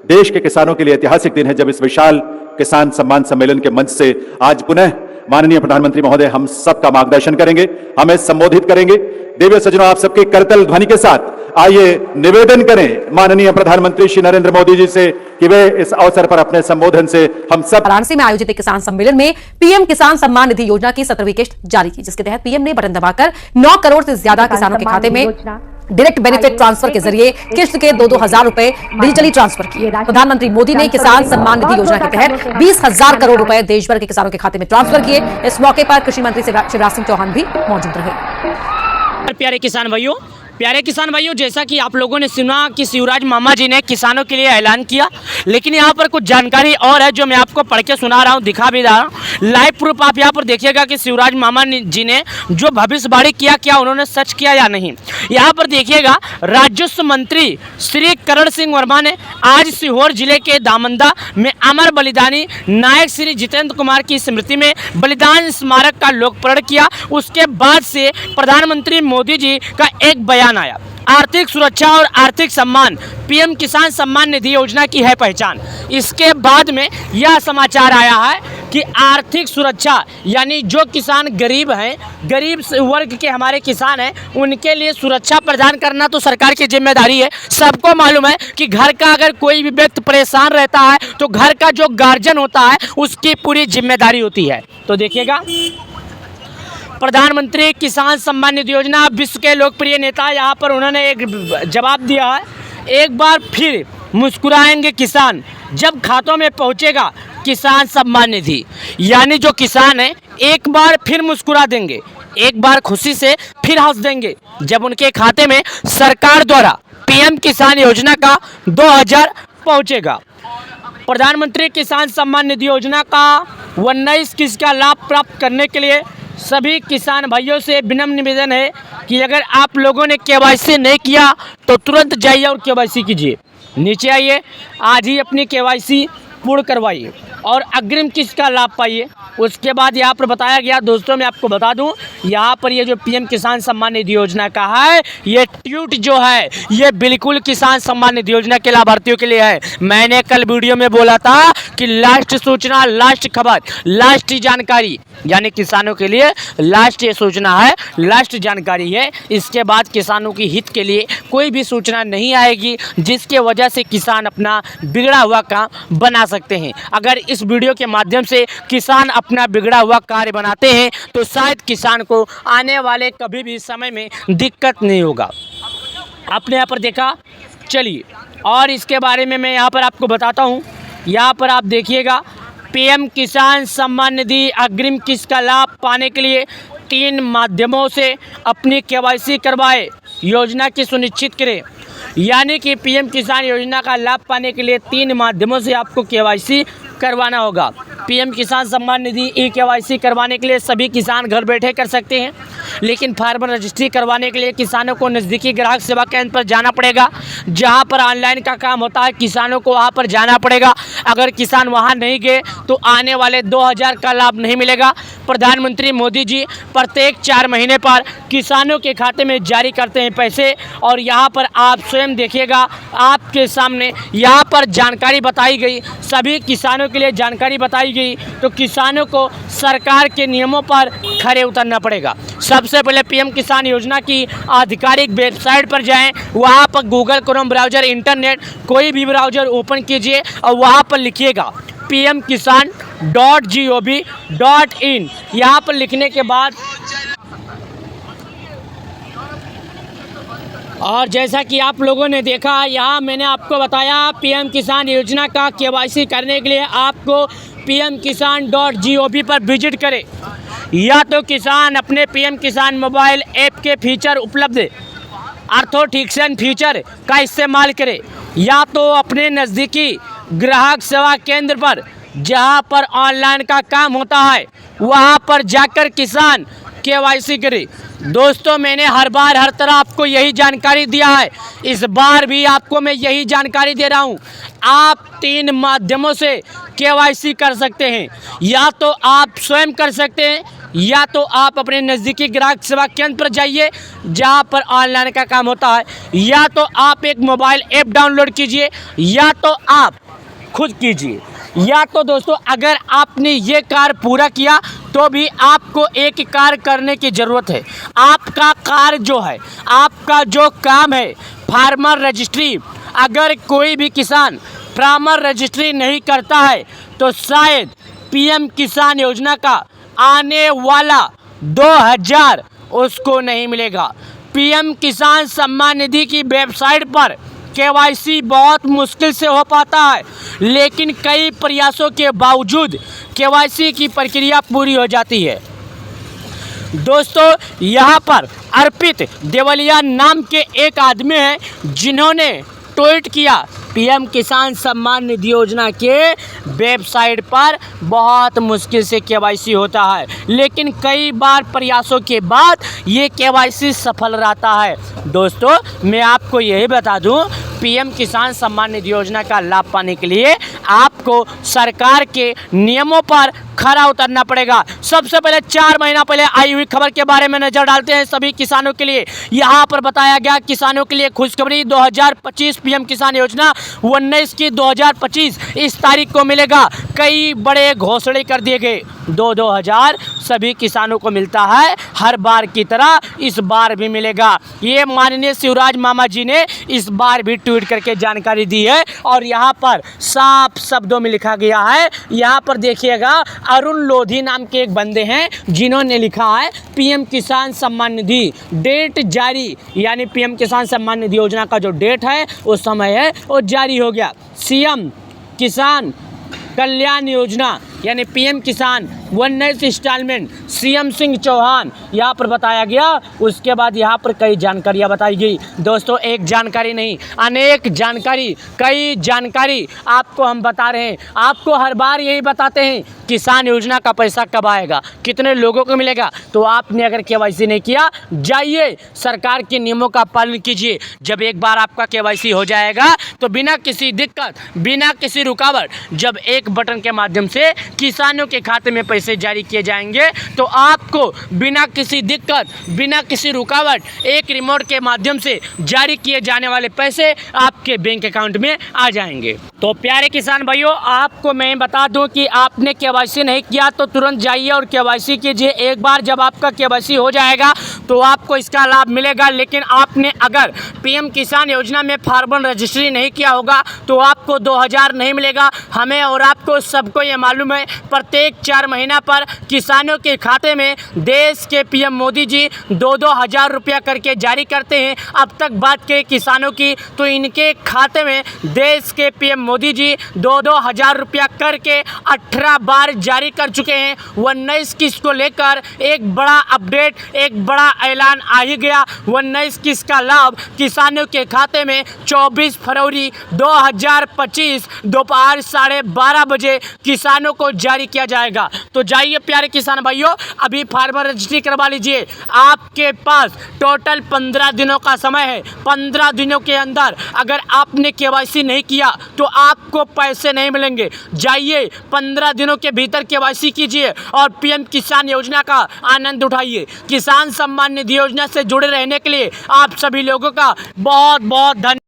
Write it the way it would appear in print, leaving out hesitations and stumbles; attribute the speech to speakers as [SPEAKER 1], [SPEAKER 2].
[SPEAKER 1] देश के किसानों के लिए ऐतिहासिक दिन है जब इस विशाल किसान सम्मान सम्मेलन के मंच से आज पुनः माननीय प्रधानमंत्री महोदय हम सबका मार्गदर्शन करेंगे, हमें संबोधित करेंगे। देवी सज्जनों, आप सबके करतल ध्वनि के साथ आइए निवेदन करें माननीय प्रधानमंत्री श्री नरेंद्र मोदी जी से कि वे इस अवसर पर अपने संबोधन से हम सब।
[SPEAKER 2] वाराणसी में आयोजित एक किसान सम्मेलन में पीएम किसान सम्मान निधि योजना की 17वीं किस्त जारी की, जिसके तहत पीएम ने बटन दबाकर 9 करोड़ से ज्यादा किसानों के खाते में डायरेक्ट बेनिफिट ट्रांसफर के जरिए किस्त के 2-2 हजार रुपए डिजिटली ट्रांसफर किए। प्रधानमंत्री मोदी ने किसान सम्मान निधि योजना के तहत 20,000 करोड़ रुपए देश भर के किसानों के खाते में ट्रांसफर किए। इस मौके पर कृषि मंत्री शिवराज सिंह चौहान भी मौजूद रहे।
[SPEAKER 3] प्यारे किसान भाइयों, जैसा कि आप लोगों ने सुना कि शिवराज मामा जी ने किसानों के लिए ऐलान किया, लेकिन यहाँ पर कुछ जानकारी और है जो मैं आपको पढ़ के सुना रहा हूँ, दिखा भी रहा हूँ। लाइव प्रूफ आप यहाँ पर देखिएगा कि शिवराज मामा जी ने जो भविष्यवाणी किया, क्या उन्होंने सच किया या नहीं। यहाँ पर देखिएगा, राजस्व मंत्री श्री करण सिंह वर्मा ने आज सीहोर जिले के दामंदा में अमर बलिदानी नायक श्री जितेंद्र कुमार की स्मृति में बलिदान स्मारक का लोकार्पण किया। उसके बाद से प्रधानमंत्री मोदी जी का एक बयान आया, आर्थिक सुरक्षा और आर्थिक सम्मान, पीएम किसान सम्मान निधि योजना की है पहचान। इसके बाद में यह समाचार आया है कि आर्थिक सुरक्षा यानी जो किसान गरीब हैं, गरीब वर्ग के हमारे किसान हैं, उनके लिए सुरक्षा प्रदान करना तो सरकार की जिम्मेदारी है। सबको मालूम है कि घर का अगर कोई भी व्यक्ति परेशान रहता है तो घर का जो गार्जियन होता है उसकी पूरी जिम्मेदारी होती है। तो देखिएगा, प्रधानमंत्री किसान सम्मान निधि योजना, विश्व के लोकप्रिय नेता, यहाँ पर उन्होंने एक जवाब दिया है, एक बार फिर मुस्कुराएंगे किसान जब खातों में पहुँचेगा किसान सम्मान निधि। यानी जो किसान है एक बार फिर मुस्कुरा देंगे, एक बार खुशी से फिर हंस देंगे जब उनके खाते में सरकार द्वारा पीएम किसान योजना का 2000 पहुँचेगा। प्रधानमंत्री किसान सम्मान निधि योजना का 19 किस्त का लाभ प्राप्त करने के लिए सभी किसान भाइयों से विनम्र निवेदन है कि अगर आप लोगों ने केवाईसी नहीं किया तो तुरंत जाइए और केवाईसी कीजिए। नीचे आइए, आज ही अपनी केवाईसी पूर्ण करवाइए और अग्रिम किस्त का लाभ पाइए। उसके बाद यहाँ पर बताया गया, दोस्तों मैं आपको बता दूं, यहाँ पर ये जो पीएम किसान सम्मान निधि योजना का है, ये ट्वीट जो है ये बिल्कुल किसान सम्मान निधि योजना के लाभार्थियों के लिए है। मैंने कल वीडियो में बोला था कि लास्ट सूचना, लास्ट खबर, लास्ट जानकारी, यानी किसानों के लिए लास्ट ये सूचना है, लास्ट जानकारी है। इसके बाद किसानों की हित के लिए कोई भी सूचना नहीं आएगी जिसके वजह से किसान अपना बिगड़ा हुआ काम बना सकते हैं। अगर इस वीडियो के माध्यम से किसान अपना बिगड़ा हुआ कार्य बनाते हैं तो शायद किसान को आने वाले कभी भी समय में दिक्कत नहीं होगा। आपने यहाँ पर देखा, चलिए और इसके बारे में मैं यहाँ पर आपको बताता हूँ। यहाँ पर आप देखिएगा, पीएम किसान सम्मान निधि अग्रिम किस्त का लाभ पाने के लिए 3 माध्यमों से अपनी केवाईसी करवाए, योजना की सुनिश्चित करें। यानी कि पीएम किसान योजना का लाभ पाने के लिए 3 माध्यमों से आपको केवाईसी करवाना होगा। पीएम किसान सम्मान निधि केवाईसी करवाने के लिए सभी किसान घर बैठे कर सकते हैं, लेकिन फार्मर रजिस्ट्री करवाने के लिए किसानों को नज़दीकी ग्राहक सेवा केंद्र पर जाना पड़ेगा। जहां पर ऑनलाइन का काम होता है किसानों को वहां पर जाना पड़ेगा। अगर किसान वहां नहीं गए तो आने वाले 2000 का लाभ नहीं मिलेगा। प्रधानमंत्री मोदी जी प्रत्येक 4 महीने पर किसानों के खाते में जारी करते हैं पैसे, और यहाँ पर आप स्वयं देखिएगा, आपके सामने यहाँ पर जानकारी बताई गई, सभी किसानों के लिए जानकारी बताई गई। तो किसानों को सरकार के नियमों पर खरे उतरना पड़ेगा। सबसे पहले पीएम किसान योजना की आधिकारिक वेबसाइट पर जाएं, वहां पर गूगल क्रोम ब्राउज़र, इंटरनेट कोई भी ब्राउज़र ओपन कीजिए और वहां पर लिखिएगा pmkisan.gov.in। यहाँ पर लिखने के बाद और जैसा कि आप लोगों ने देखा, यहाँ मैंने आपको बताया पीएम किसान योजना का केवाईसी करने के लिए आपको pmkisan.gov पर विजिट करें, या तो किसान अपने पीएम किसान मोबाइल ऐप के फीचर उपलब्ध अर्थोटिक्सन फीचर का इस्तेमाल करें, या तो अपने नज़दीकी ग्राहक सेवा केंद्र पर जहां पर ऑनलाइन का काम होता है वहां पर जाकर किसान केवाईसी करे। दोस्तों, मैंने हर बार हर तरह आपको यही जानकारी दिया है, इस बार भी आपको मैं यही जानकारी दे रहा हूं। आप 3 माध्यमों से केवाईसी कर सकते हैं, या तो आप स्वयं कर सकते हैं, या तो आप अपने नज़दीकी ग्राहक सेवा केंद्र पर जाइए जहां पर ऑनलाइन का काम होता है, या तो आप एक मोबाइल ऐप डाउनलोड कीजिए, या तो आप खुद कीजिए, या तो दोस्तों अगर आपने ये कार्य पूरा किया तो भी आपको एक कार्य करने की ज़रूरत है। आपका कार्य जो है, आपका जो काम है फार्मर रजिस्ट्री, अगर कोई भी किसान फार्मर रजिस्ट्री नहीं करता है तो शायद पीएम किसान योजना का आने वाला 2000 उसको नहीं मिलेगा। पीएम किसान सम्मान निधि की वेबसाइट पर केवाईसी बहुत मुश्किल से हो पाता है, लेकिन कई प्रयासों के बावजूद केवाईसी की प्रक्रिया पूरी हो जाती है। दोस्तों यहाँ पर अर्पित देवलिया नाम के एक आदमी हैं जिन्होंने ट्वीट किया, पीएम किसान सम्मान निधि योजना के वेबसाइट पर बहुत मुश्किल से केवाईसी होता है, लेकिन कई बार प्रयासों के बाद ये केवाईसी सफल रहता है। दोस्तों मैं आपको यही बता दूं, पीएम किसान सम्मान निधि योजना का लाभ पाने के लिए आपको सरकार के नियमों पर खरा उतरना पड़ेगा। सबसे पहले 4 महीना पहले आई हुई खबर के बारे में नजर डालते हैं सभी किसानों के लिए। यहाँ पर बताया गया किसानों के लिए खुशखबरी, 2025 पीएम किसान योजना 19 की 2025 इस तारीख को मिलेगा। कई बड़े घोषणे कर दिए गए, 2-2000 सभी किसानों को मिलता है, हर बार की तरह इस बार भी मिलेगा। ये माननीय शिवराज मामा जी ने इस बार भी ट्वीट करके जानकारी दी है और यहाँ पर साफ शब्दों में लिखा गया है। यहाँ पर देखिएगा, अरुण लोधी नाम के एक बंदे हैं जिन्होंने लिखा है पीएम किसान सम्मान निधि डेट जारी, यानी पीएम किसान सम्मान निधि योजना का जो डेट है वो समय है वो जारी हो गया। सीएम किसान कल्याण योजना यानी पीएम किसान 19 इंस्टॉलमेंट सीएम सिंह चौहान यहाँ पर बताया गया। उसके बाद यहाँ पर कई जानकारियाँ बताई गई। दोस्तों एक जानकारी नहीं, अनेक जानकारी, कई जानकारी आपको हम बता रहे हैं। आपको हर बार यही बताते हैं किसान योजना का पैसा कब आएगा, कितने लोगों को मिलेगा। तो आपने अगर केवाईसी नहीं किया, जाइए सरकार के नियमों का पालन कीजिए। जब एक बार आपका केवाईसी हो जाएगा तो बिना किसी दिक्कत, बिना किसी रुकावट, जब एक बटन के माध्यम से किसानों के खाते में पैसे जारी किए जाएंगे तो आपको बिना किसी दिक्कत, बिना किसी रुकावट एक रिमोट के माध्यम से जारी किए जाने वाले पैसे आपके बैंक अकाउंट में आ जाएंगे। तो प्यारे किसान भाइयों, आपको मैं बता दूं कि आपने केवाईसी नहीं किया तो तुरंत जाइए और केवाईसी कीजिए। एक बार जब आपका केवाईसी हो जाएगा तो आपको इसका लाभ मिलेगा। लेकिन आपने अगर पीएम किसान योजना में फार्मर रजिस्ट्री नहीं किया होगा तो आपको 2000 नहीं मिलेगा। हमें और आपको सबको ये मालूम है, प्रत्येक 4 महीना पर किसानों के खाते में देश के पीएम मोदी जी 2-2 हज़ार रुपया करके जारी करते हैं। अब तक बात करें किसानों की तो इनके खाते में देश के पीएम मोदी जी 2-2 हज़ार रुपया करके 18 बार जारी कर चुके हैं। 19 किस्त को लेकर एक बड़ा अपडेट, एक बड़ा ऐलान आ ही गया। 19 किस्त का लाभ किसानों के खाते में 24 फरवरी 2025 दोपहर 12:30 बजे किसानों को जारी किया जाएगा। तो जाइए प्यारे किसान भाइयों, अभी फार्मर रजिस्ट्री करवा लीजिए। आपके पास टोटल 15 दिनों का समय है। 15 दिनों के अंदर अगर आपने केवाईसी नहीं किया तो आपको पैसे नहीं मिलेंगे। जाइए 15 दिनों के भीतर केवाईसी कीजिए और पीएम किसान योजना का आनंद उठाइए। किसान सम्मान निधि योजना से जुड़े रहने के लिए आप सभी लोगों का बहुत बहुत धन्यवाद।